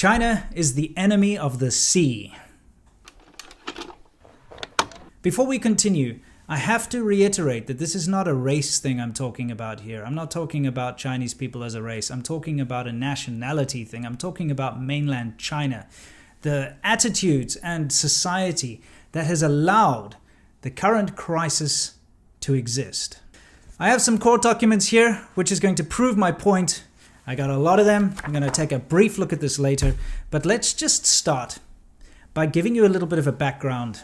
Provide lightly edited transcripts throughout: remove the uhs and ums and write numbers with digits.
China is the enemy of the sea. Before we continue, I have to reiterate that this is not a race thing I'm talking about here. I'm not talking about Chinese people as a race. I'm talking about a nationality thing. I'm talking about mainland China. The attitudes and society that has allowed the current crisis to exist. I have some court documents here, which is going to prove my point. I got a lot of them. I'm going to take a brief look at this later, but let's just start by giving you a little bit of a background.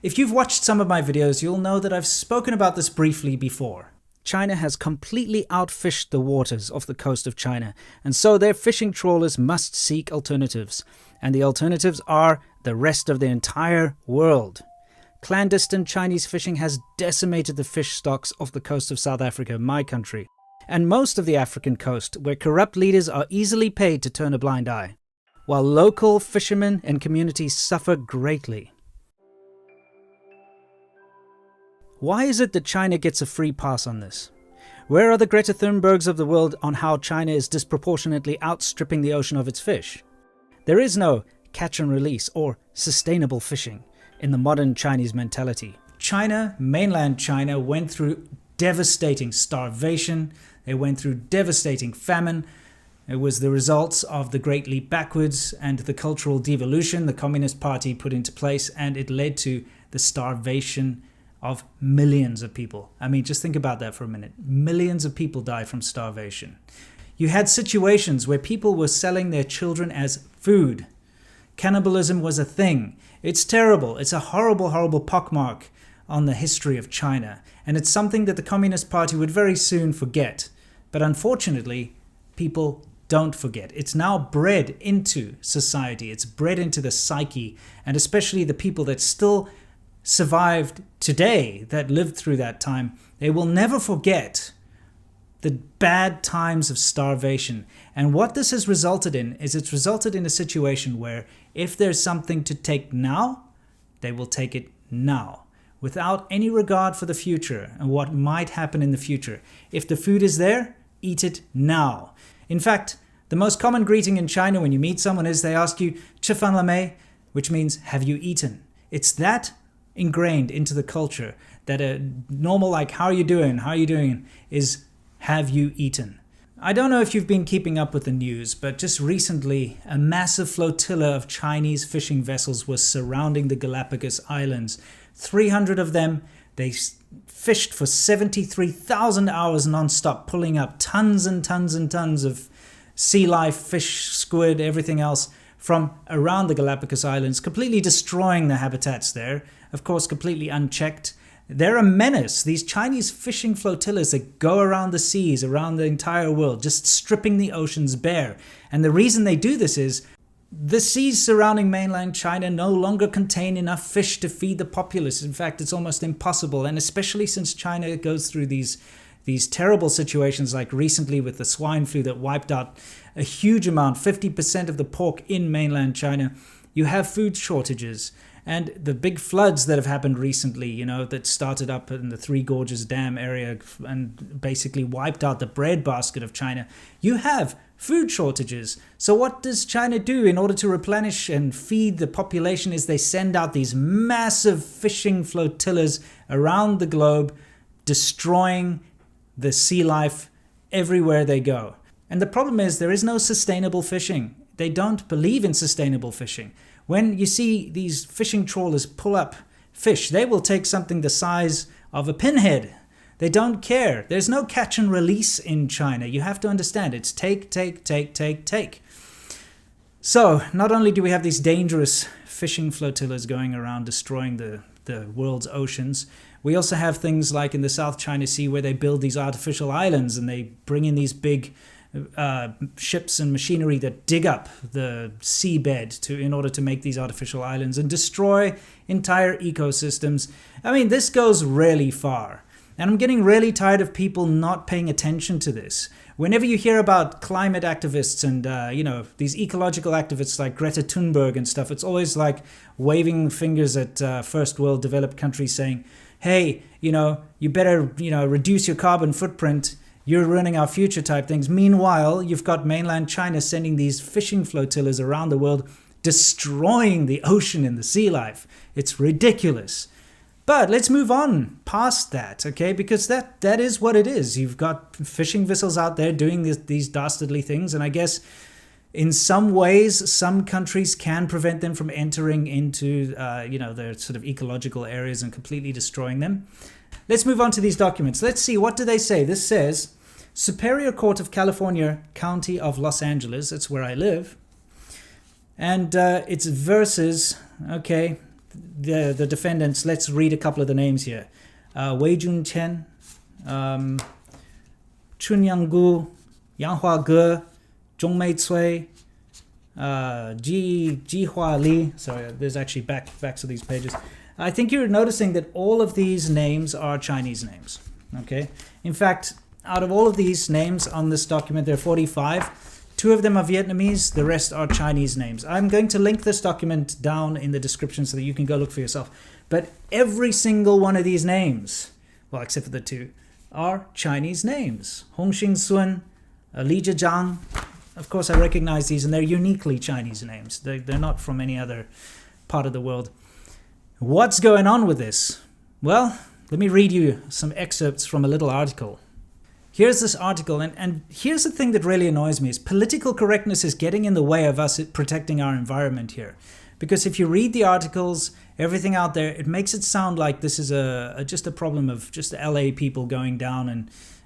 If you've watched some of my videos, you'll know that I've spoken about this briefly before. China has completely outfished the waters off the coast of China, and so their fishing trawlers must seek alternatives. And the alternatives are the rest of the entire world. Clandestine Chinese fishing has decimated the fish stocks off the coast of South Africa, my country, and most of the African coast, where corrupt leaders are easily paid to turn a blind eye, while local fishermen and communities suffer greatly. Why is it that China gets a free pass on this? Where are the Greta Thunbergs of the world on how China is disproportionately outstripping the ocean of its fish? There is no catch and release or sustainable fishing in the modern Chinese mentality. China, mainland China, went through devastating starvation. They went through devastating famine. It was the results of the Great Leap Backwards and the cultural devolution the Communist Party put into place, and it led to the starvation of millions of people. I mean, just think about that for a minute. Millions of people die from starvation. You had situations where people were selling their children as food. Cannibalism was a thing. It's terrible. It's a horrible, horrible pockmark on the history of China. And it's something that the Communist Party would very soon forget. But unfortunately, people don't forget. It's now bred into society. It's bred into the psyche, and especially the people that still survived today, that lived through that time. They will never forget the bad times of starvation. And what this has resulted in is it's resulted in a situation where if there's something to take now, they will take it now, without any regard for the future and what might happen in the future. If the food is there, eat it now. In fact, the most common greeting in China when you meet someone is they ask you, 吃饭了没? Which means, have you eaten? It's that ingrained into the culture that a normal, like, how are you doing, is, have you eaten? I don't know if you've been keeping up with the news, but just recently, a massive flotilla of Chinese fishing vessels was surrounding the Galapagos Islands. 300 of them. They fished for 73,000 hours non-stop, pulling up tons and tons and tons of sea life, fish, squid, everything else from around the Galapagos Islands, completely destroying the habitats there, of course completely unchecked. They're a menace, these Chinese fishing flotillas that go around the seas, around the entire world, just stripping the oceans bare. And the reason they do this is the seas surrounding mainland China no longer contain enough fish to feed the populace. In fact, it's almost impossible. And especially since China goes through these terrible situations, like recently with the swine flu that wiped out a huge amount, 50% of the pork in mainland China, you have food shortages. And the big floods that have happened recently, that started up in the Three Gorges Dam area and basically wiped out the breadbasket of China, you have food shortages. So what does China do in order to replenish and feed the population? Is they send out these massive fishing flotillas around the globe, destroying the sea life everywhere they go. And the problem is there is no sustainable fishing. They don't believe in sustainable fishing. When you see these fishing trawlers pull up fish, they will take something the size of a pinhead. They don't care. There's no catch and release in China. You have to understand, it's take, take, take, take, take. So not only do we have these dangerous fishing flotillas going around destroying the world's oceans, we also have things like in the South China Sea where they build these artificial islands and they bring in these big ships and machinery that dig up the seabed in order to make these artificial islands and destroy entire ecosystems. I mean, this goes really far. And I'm getting really tired of people not paying attention to this. Whenever you hear about climate activists and, these ecological activists like Greta Thunberg and stuff, it's always like waving fingers at first world developed countries saying, hey, you better, reduce your carbon footprint. you're ruining our future type things. Meanwhile, you've got mainland China sending these fishing flotillas around the world, destroying the ocean and the sea life. It's ridiculous. But let's move on past that, okay? Because that is what it is. You've got fishing vessels out there doing these dastardly things, and I guess in some ways, some countries can prevent them from entering into, their sort of ecological areas and completely destroying them. Let's move on to these documents. Let's see, what do they say? This says, Superior Court of California, County of Los Angeles, that's where I live, and it's versus, okay, the defendants. Let's read a couple of the names here. Wei Junqian, Chun Yanggu, Yang Hua Ge, Zhong Mei Cui, Ji Hua Li. Sorry, there's actually backs of these pages. I think you're noticing that all of these names are Chinese names. Okay. In fact, out of all of these names on this document, there are 45. 2 of them are Vietnamese, the rest are Chinese names. I'm going to link this document down in the description so that you can go look for yourself. But every single one of these names, well, except for the 2, are Chinese names. Hong Xing Sun, Li Zhejiang. Of course, I recognize these, and they're uniquely Chinese names. They're not from any other part of the world. What's going on with this? Well, let me read you some excerpts from a little article. Here's this article, and here's the thing that really annoys me is political correctness is getting in the way of us protecting our environment here. Because if you read the articles, everything out there, it makes it sound like this is just a problem of just the LA people going down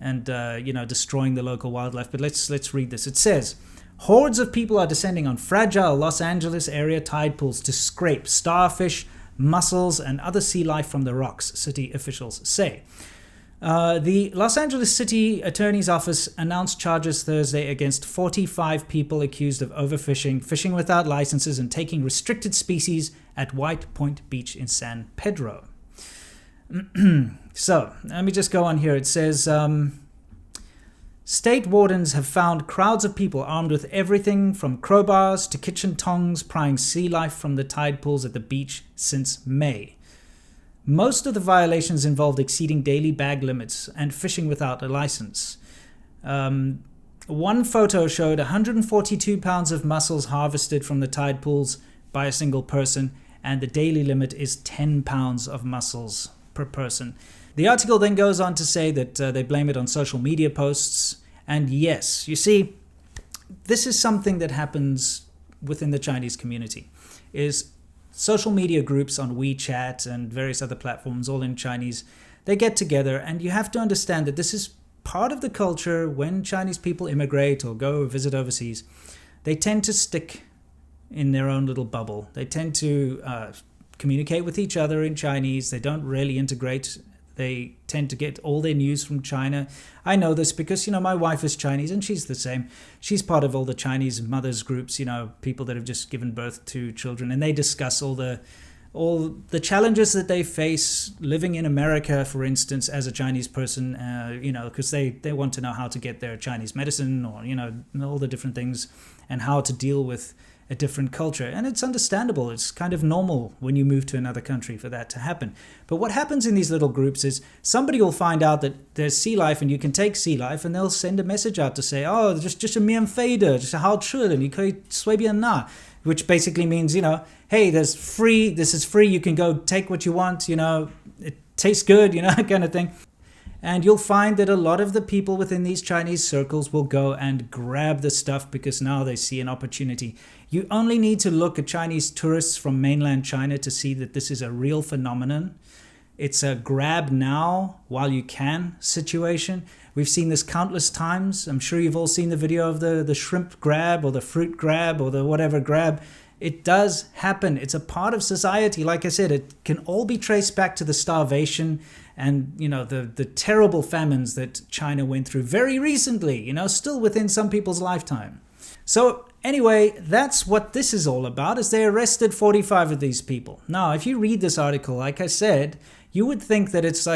and destroying the local wildlife. But let's read this. It says, hordes of people are descending on fragile Los Angeles area tide pools to scrape starfish, mussels, and other sea life from the rocks, city officials say. The Los Angeles City Attorney's Office announced charges Thursday against 45 people accused of overfishing, fishing without licenses, and taking restricted species at White Point Beach in San Pedro. So, let me just go on here. It says, state wardens have found crowds of people armed with everything from crowbars to kitchen tongs prying sea life from the tide pools at the beach since May. Most of the violations involved exceeding daily bag limits and fishing without a license. One photo showed 142 pounds of mussels harvested from the tide pools by a single person, and the daily limit is 10 pounds of mussels per person. The article then goes on to say that they blame it on social media posts. And yes, you see, this is something that happens within the Chinese community, is social media groups on WeChat and various other platforms, all in Chinese, they get together, and you have to understand that this is part of the culture. When Chinese people immigrate or go visit overseas, they tend to stick in their own little bubble. They tend to communicate with each other in Chinese. They don't really integrate. They tend to get all their news from China. I know this because, my wife is Chinese and she's the same. She's part of all the Chinese mothers groups, people that have just given birth to children, and they discuss all the challenges that they face living in America, for instance, as a Chinese person, because they want to know how to get their Chinese medicine or, all the different things and how to deal with a different culture. And it's understandable. It's kind of normal when you move to another country for that to happen. But what happens in these little groups is somebody will find out that there's sea life and you can take sea life, and they'll send a message out to say, oh, just a免费的, just好吃的, 你可以随便拿, which basically means, hey, this is free, you can go take what you want, it tastes good, kind of thing. And you'll find that a lot of the people within these Chinese circles will go and grab the stuff because now they see an opportunity. You only need to look at Chinese tourists from mainland China to see that this is a real phenomenon. It's a grab now while you can situation. We've seen this countless times. I'm sure you've all seen the video of the shrimp grab or the fruit grab or the whatever grab. It does happen. It's a part of society. Like I said, it can all be traced back to the starvation and, the terrible famines that China went through very recently, still within some people's lifetime. So anyway, that's what this is all about, is they arrested 45 of these people. Now, if you read this article, like I said, you would think that it's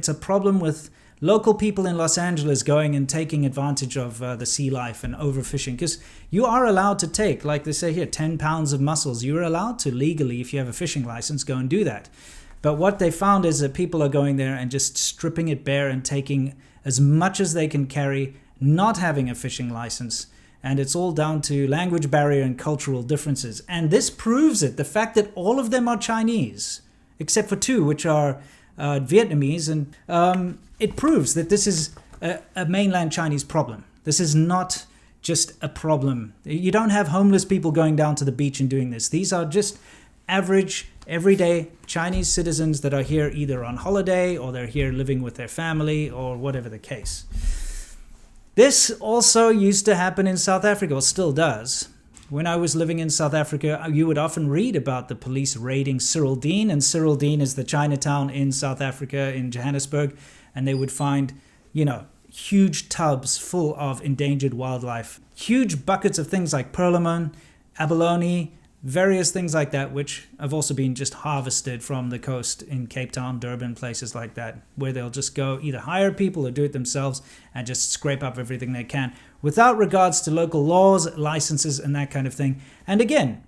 a problem with local people in Los Angeles going and taking advantage of the sea life and overfishing, because you are allowed to take, like they say here, 10 pounds of mussels. You're allowed to legally, if you have a fishing license, go and do that. But what they found is that people are going there and just stripping it bare and taking as much as they can carry, not having a fishing license. And it's all down to language barrier and cultural differences. And this proves it. The fact that all of them are Chinese, except for two, which are Vietnamese. And it proves that this is a mainland Chinese problem. This is not just a problem. You don't have homeless people going down to the beach and doing this. These are just average, everyday Chinese citizens that are here either on holiday or they're here living with their family or whatever the case. This also used to happen in South Africa, or still does. When I was living in South Africa, you would often read about the police raiding Cyril Dean, and Cyril Dean is the Chinatown in South Africa, in Johannesburg, and they would find, huge tubs full of endangered wildlife, huge buckets of things like perlman, abalone, various things like that, which have also been just harvested from the coast in Cape Town, Durban, places like that, where they'll just go either hire people or do it themselves and just scrape up everything they can without regards to local laws, licenses, and that kind of thing. And again,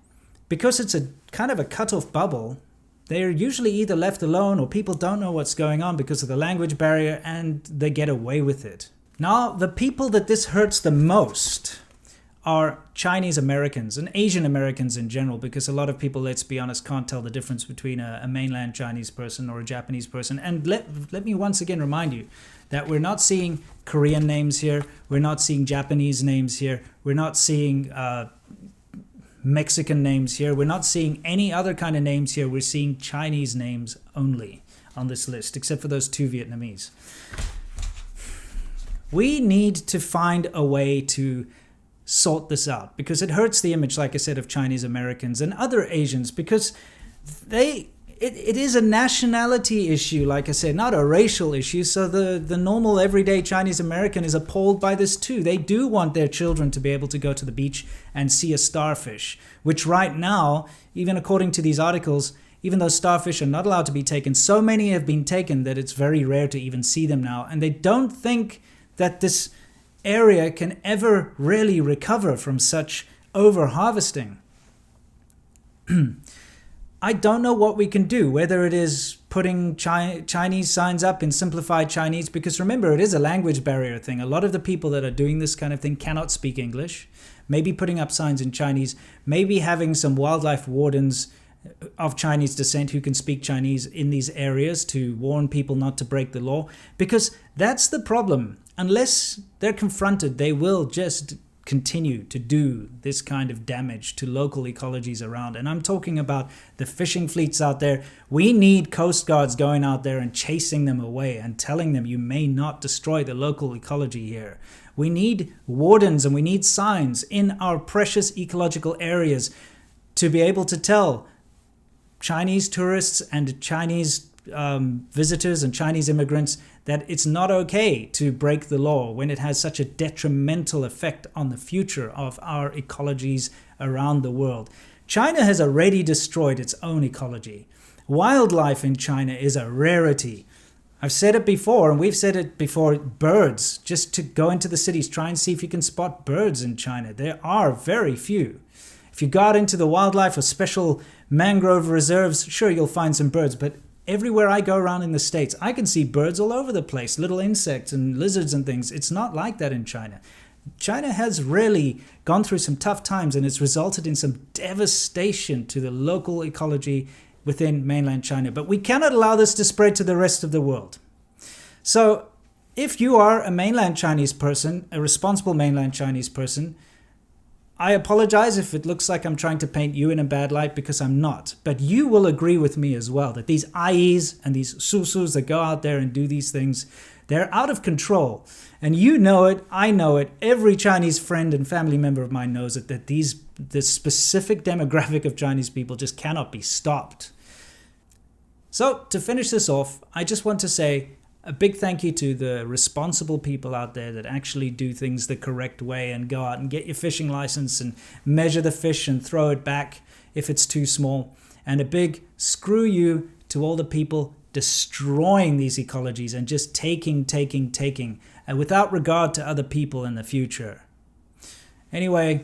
because it's a kind of a cut-off bubble, they're usually either left alone or people don't know what's going on because of the language barrier and they get away with it. Now, the people that this hurts the most are Chinese Americans and Asian Americans in general, because a lot of people, let's be honest, can't tell the difference between a mainland Chinese person or a Japanese person. And let me once again remind you that we're not seeing Korean names here, we're not seeing Japanese names here, we're not seeing Mexican names here, we're not seeing any other kind of names here, we're seeing Chinese names only on this list, except for those two Vietnamese. We need to find a way to sort this out, because it hurts the image, like I said, of Chinese Americans and other Asians, because it is a nationality issue, like I said, not a racial issue. So the normal everyday Chinese American is appalled by this too. They do want their children to be able to go to the beach and see a starfish, which right now, even according to these articles, even though starfish are not allowed to be taken, so many have been taken that it's very rare to even see them now. And they don't think that this area can ever really recover from such over-harvesting. I don't know what we can do, whether it is putting Chinese signs up in simplified Chinese, because remember, it is a language barrier thing. A lot of the people that are doing this kind of thing cannot speak English. Maybe putting up signs in Chinese, maybe having some wildlife wardens of Chinese descent who can speak Chinese in these areas to warn people not to break the law, because that's the problem. Unless they're confronted, they will just continue to do this kind of damage to local ecologies around. And I'm talking about the fishing fleets out there. We need coast guards going out there and chasing them away and telling them you may not destroy the local ecology here. We need wardens and we need signs in our precious ecological areas to be able to tell Chinese tourists and Chinese visitors and Chinese immigrants that it's not okay to break the law when it has such a detrimental effect on the future of our ecologies around the world. China has already destroyed its own ecology. Wildlife in China is a rarity. I've said it before, and we've said it before, birds. Just to go into the cities, try and see if you can spot birds in China. There are very few. If you go out into the wildlife or special mangrove reserves, sure, you'll find some birds, but everywhere I go around in the States, I can see birds all over the place, little insects and lizards and things. It's not like that in China. China has really gone through some tough times, and it's resulted in some devastation to the local ecology within mainland China. But we cannot allow this to spread to the rest of the world. So if you are a mainland Chinese person, a responsible mainland Chinese person, I apologize if it looks like I'm trying to paint you in a bad light, because I'm not. But you will agree with me as well that these IEs and these susus that go out there and do these things, they're out of control. And you know it, I know it, every Chinese friend and family member of mine knows it, that this specific demographic of Chinese people just cannot be stopped. So to finish this off, I just want to say a big thank you to the responsible people out there that actually do things the correct way and go out and get your fishing license and measure the fish and throw it back if it's too small. And a big screw you to all the people destroying these ecologies and just taking, and without regard to other people in the future. Anyway,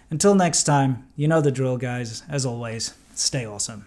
until next time, you know the drill, guys. As always, stay awesome.